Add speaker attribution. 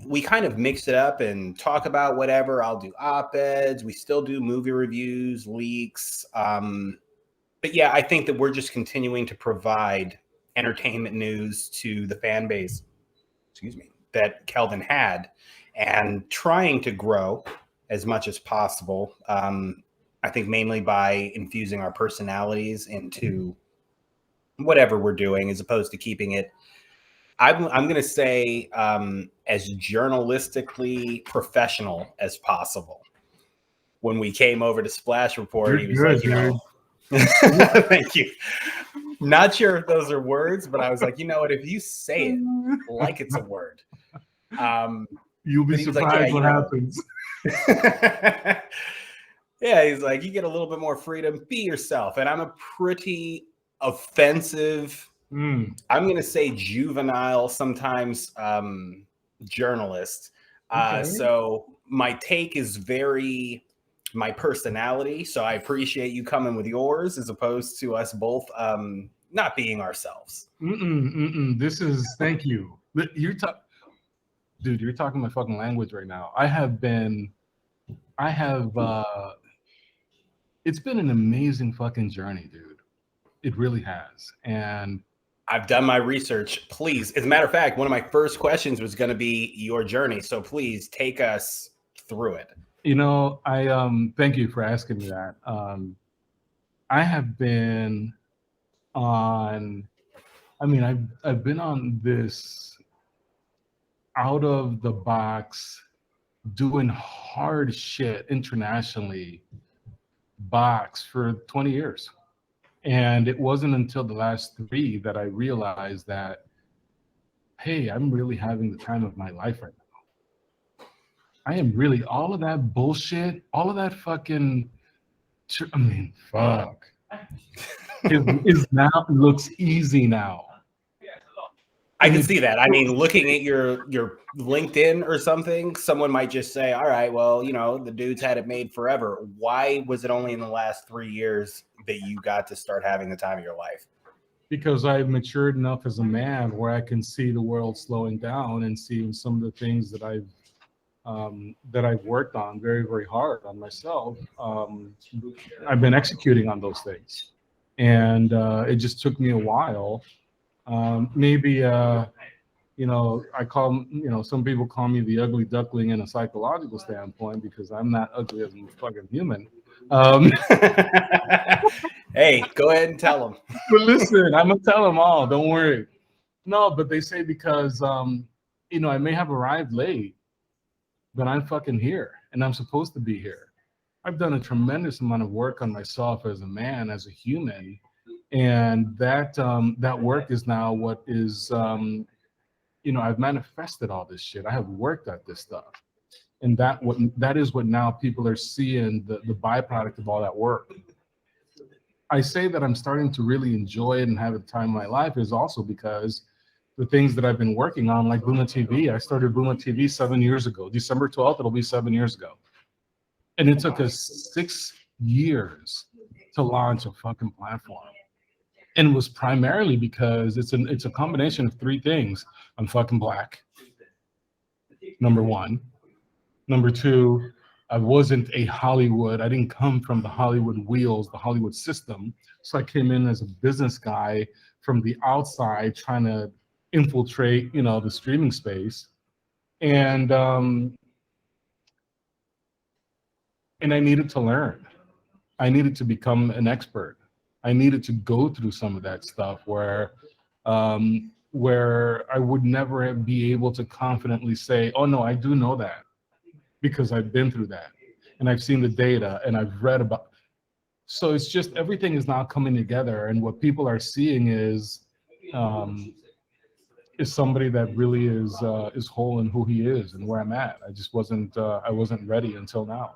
Speaker 1: we kind of mix it up and talk about whatever. I'll do op-eds. We still do movie reviews, leaks. But yeah, I think that we're just continuing to provide entertainment news to the fan base, that Kelvin had, and trying to grow as much as possible. I think mainly by infusing our personalities into whatever we're doing, as opposed to keeping it, I'm going to say, as journalistically professional as possible. When we came over to Splash Report, he was like, you know, thank you. Not sure if those are words, but I was like, you know what, if you say it like it's a word,
Speaker 2: you'll be surprised what happens.
Speaker 1: Yeah, he's like, you get a little bit more freedom, be yourself. And I'm a pretty offensive, I'm going to say juvenile, sometimes journalist.
Speaker 2: Okay.
Speaker 1: So my take is very my personality. So I appreciate you coming with yours as opposed to us both not being ourselves.
Speaker 2: This is, thank you. Dude, you're talking my fucking language right now. It's been an amazing fucking journey, dude. It really has. And
Speaker 1: I've done my research. Please, as a matter of fact, one of my first questions was going to be your journey. So please take us through it.
Speaker 2: You know, I thank you for asking me that. I have been on, I've been on this out of the box, doing hard shit internationally box for 20 years. And it wasn't until the last 3 that I realized that, hey, I'm really having the time of my life right now. I am really, all of that bullshit, all of that fucking, fuck. Is now looks easy now.
Speaker 1: I can see that. I mean, looking at your LinkedIn or something, someone might just say, all right, well, you know, the dude's had it made forever. Why was it only in the last 3 years that you got to start having the time of your life?
Speaker 2: Because I've matured enough as a man where I can see the world slowing down and seeing some of the things that I've worked on very, very hard on myself. I've been executing on those things. And it just took me a while. You know, some people call me the ugly duckling in a psychological standpoint because I'm not ugly as a fucking human.
Speaker 1: Hey, go ahead and tell them.
Speaker 2: But listen, I'm gonna tell them all. Don't worry. No, but they say because you know, I may have arrived late, but I'm fucking here, and I'm supposed to be here. I've done a tremendous amount of work on myself as a man, as a human, and that work is now what is. You know, I've manifested all this shit. I have worked at this stuff, and that is what now people are seeing, the byproduct of all that work. I say that I'm starting to really enjoy it and have a time of my life is also because the things that I've been working on, like VumaTV. I started VumaTV 7 years ago. December 12th, it'll be 7 years ago, and it took us 6 years to launch a fucking platform. And it was primarily because it's a combination of 3 things. I'm fucking black, number 1. Number 2, I wasn't a Hollywood. I didn't come from the Hollywood wheels, the Hollywood system. So I came in as a business guy from the outside trying to infiltrate, you know, the streaming space. And I needed to learn. I needed to become an expert. I needed to go through some of that stuff where I would never be able to confidently say, oh no, I do know that, because I've been through that and I've seen the data and I've read about. So it's just, everything is now coming together, and what people are seeing is somebody that really is whole in who he is and where I'm at. I just wasn't ready until now.